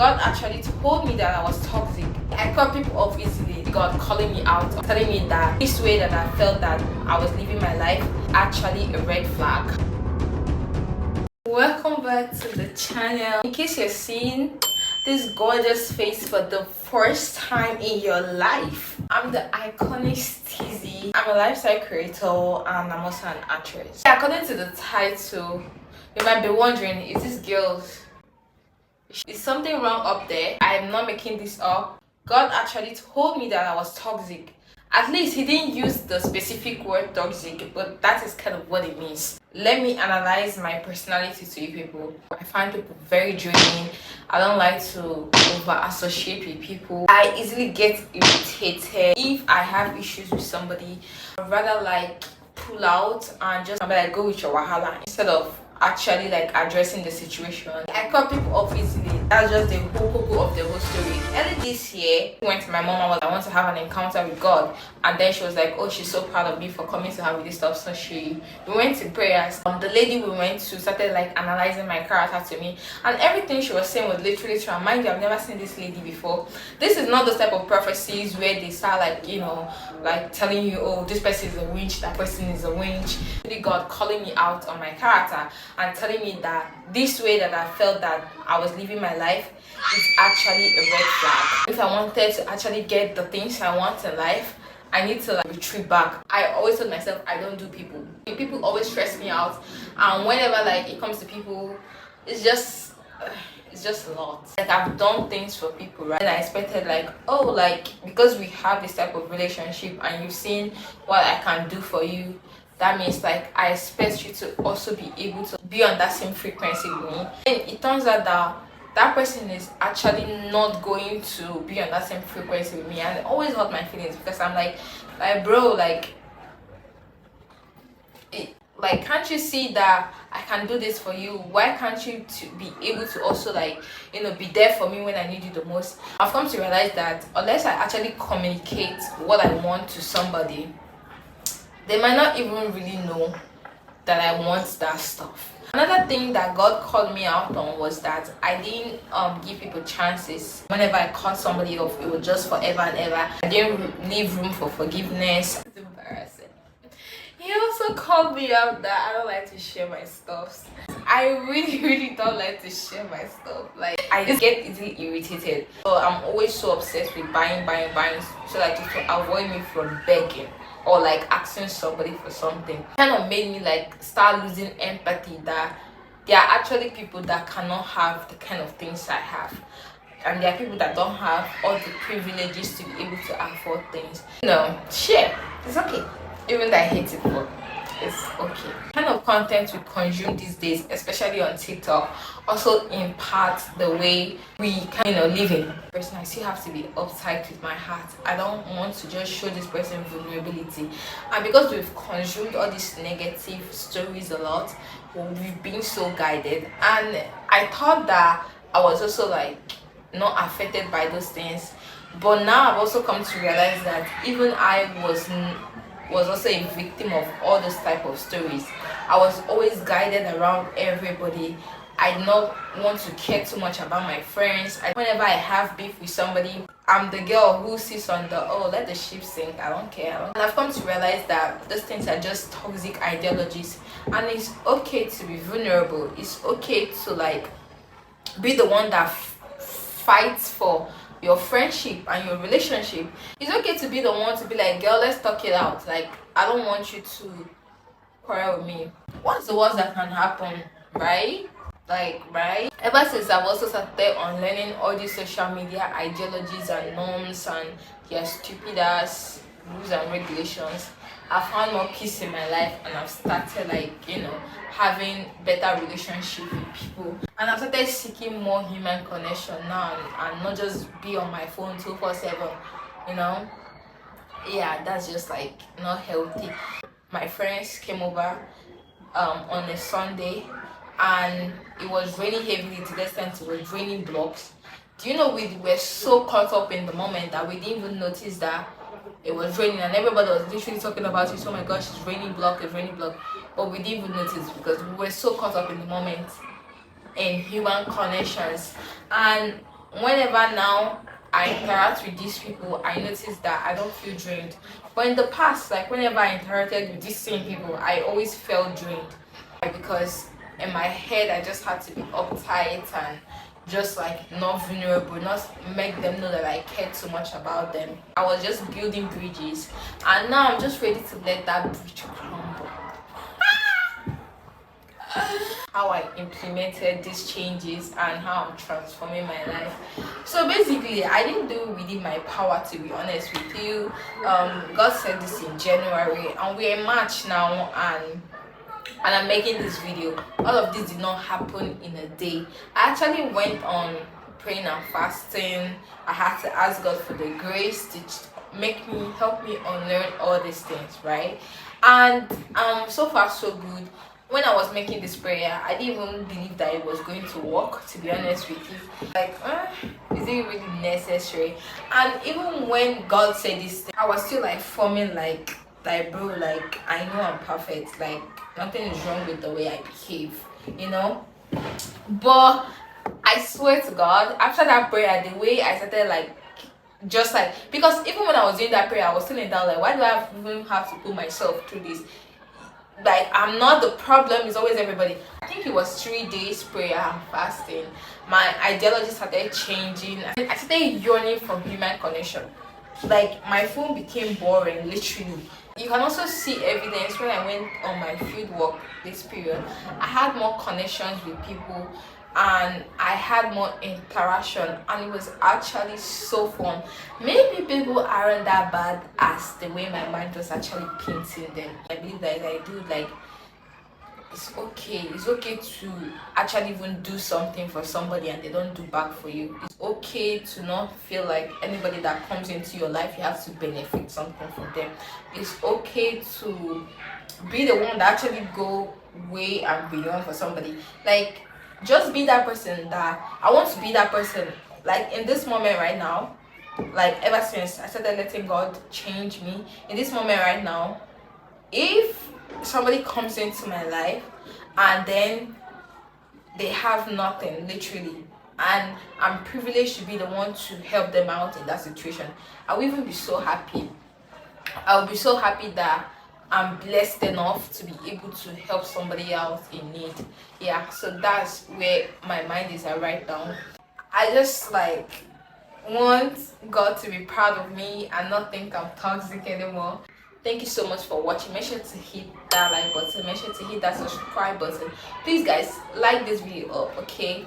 God actually told me that I was toxic. I cut people off easily. God calling me out, telling me that this way that I felt that I was living my life actually a red flag. Welcome back to the channel. In case you're seeing this gorgeous face for the first time in your life, I'm the iconic Steezy. I'm a lifestyle creator and I'm also an actress. According to the title, you might be wondering, is this girl, is something wrong up there? I am not making this up. God actually told me that I was toxic. At least he didn't use the specific word toxic, but that is kind of what it means. Let me analyze my personality to you people. I find people very draining. I don't like to over associate with people. I easily get irritated. If I have issues with somebody, I'd rather like pull out and just like go with your wahala instead of actually like addressing the situation. I cut people off easily. That's just the whole of the whole story. Early this year, I went to my mom. I want to have an encounter with God, and then she was like, "Oh, she's so proud of me for coming to her with this stuff." So we went to prayers. The lady we went to started like analyzing my character to me, and everything she was saying was literally true. And mind you, I've never seen this lady before. This is not the type of prophecies where they start like like telling you, "Oh, this person is a witch, that person is a witch." Really, God calling me out on my character and telling me that this way that I felt that I was living my life is actually a red flag. If I wanted to actually get the things I want in life, I need to like retreat back. I always told myself I don't do people. People always stress me out, and whenever like it comes to people, it's just a lot. Like I've done things for people, right? And I expected like, oh, like because we have this type of relationship and you've seen what I can do for you, that means like I expect you to also be able to be on that same frequency with me. And it turns out that person is actually not going to be on that same frequency with me, and it always hurt my feelings because I'm like bro, like can't you see that I can do this for you? Why can't you to be able to also like be there for me when I need you the most? I've come to realize that unless I actually communicate what I want to somebody, they might not even really know that I want that stuff. Another thing that God called me out on was that I didn't give people chances. Whenever I cut somebody off, it was just forever and ever. I didn't leave room for forgiveness. It's embarrassing. He also called me out that I don't like to share my stuff. I really don't like to share my stuff. Like I just get easily irritated. So I'm always so obsessed with buying so that to avoid me from begging or like asking somebody for something. Kind of made me like start losing empathy that there are actually people that cannot have the kind of things I have, and there are people that don't have all the privileges to be able to afford things. Share, it's okay, even though I hate it, but it's okay. Kind of content we consume these days, especially on TikTok, also impacts the way we live in. Person, I still have to be uptight with my heart. I don't want to just show this person vulnerability, and because we've consumed all these negative stories a lot, we've been so guided, and I thought that I was also like not affected by those things, but now I've also come to realize that even I was also a victim of all those type of stories. I was always guided around everybody. I did not want to care too much about my friends. Whenever I have beef with somebody, I'm the girl who sits on the, oh, let the ship sink, I don't care. And I've come to realize that those things are just toxic ideologies, and it's okay to be vulnerable. It's okay to like be the one that fights for your friendship and your relationship. It's okay to be the one to be like, girl, let's talk it out. Like, I don't want you to quarrel with me. What's the worst that can happen, right? Right? Ever since I've also started on learning all these social media ideologies and norms and their stupid ass rules and regulations, I found more peace in my life, and I've started having better relationship with people, and I've started seeking more human connection now, and not just be on my phone 24/7. Yeah, that's just like not healthy. My friends came over on a Sunday, and it was raining heavily to the extent it was raining blocks. Do you know we were so caught up in the moment that we didn't even notice that it was raining, and everybody was literally talking about it. Oh my gosh, it's raining block, but we didn't even notice because we were so caught up in the moment in human connections. And whenever now I interact with these people, I notice that I don't feel drained. But in the past, like whenever I interacted with these same people, I always felt drained. Because in my head, I just had to be uptight and just like not vulnerable, not make them know that I cared so much about them. I was just building bridges, and now I'm just ready to let that bridge crumble. How I implemented these changes and how I'm transforming my life. So basically, I didn't do it within my power, to be honest with you. God said this in January, and we're in March now, and I'm making this video. All of this did not happen in a day. I actually went on praying and fasting. I had to ask God for the grace to help me unlearn all these things, right? And so far so good. When I was making this prayer, I didn't even believe that it was going to work, to be honest with you. Like, is it really necessary? And even when God said this thing, I was still like forming like bro, like I know I'm perfect, like nothing is wrong with the way I behave, you know. But I swear to God, after that prayer, the way I started like just like, because even when I was doing that prayer, I was feeling down, like why do I even have to put myself through this? Like, I'm not the problem, it's always everybody. I think it was 3 days prayer and fasting. My ideology started changing. I started yearning for human connection. Like, my phone became boring, literally. You can also see evidence when I went on my field work this period. I had more connections with people and I had more interaction, and it was actually so fun. Maybe people aren't that bad as the way my mind was actually painting them. I believe that I do, like, it's okay to actually even do something for somebody and they don't do back for you. It's okay to not feel like anybody that comes into your life you have to benefit something from them. It's okay to be the one that actually go way and beyond for somebody. Like, just be that person. That I want to be that person. Like, in this moment right now, like ever since I started letting God change me, in this moment right now, if somebody comes into my life and then they have nothing, literally, and I'm privileged to be the one to help them out in that situation, I will even be so happy. I'll be so happy that I'm blessed enough to be able to help somebody else in need. Yeah, so that's where my mind is at right now. I just like want God to be proud of me and not think I'm toxic anymore. Thank you so much for watching. Make sure to hit that like button. Make sure to hit that subscribe button. Please guys, like this video up, okay?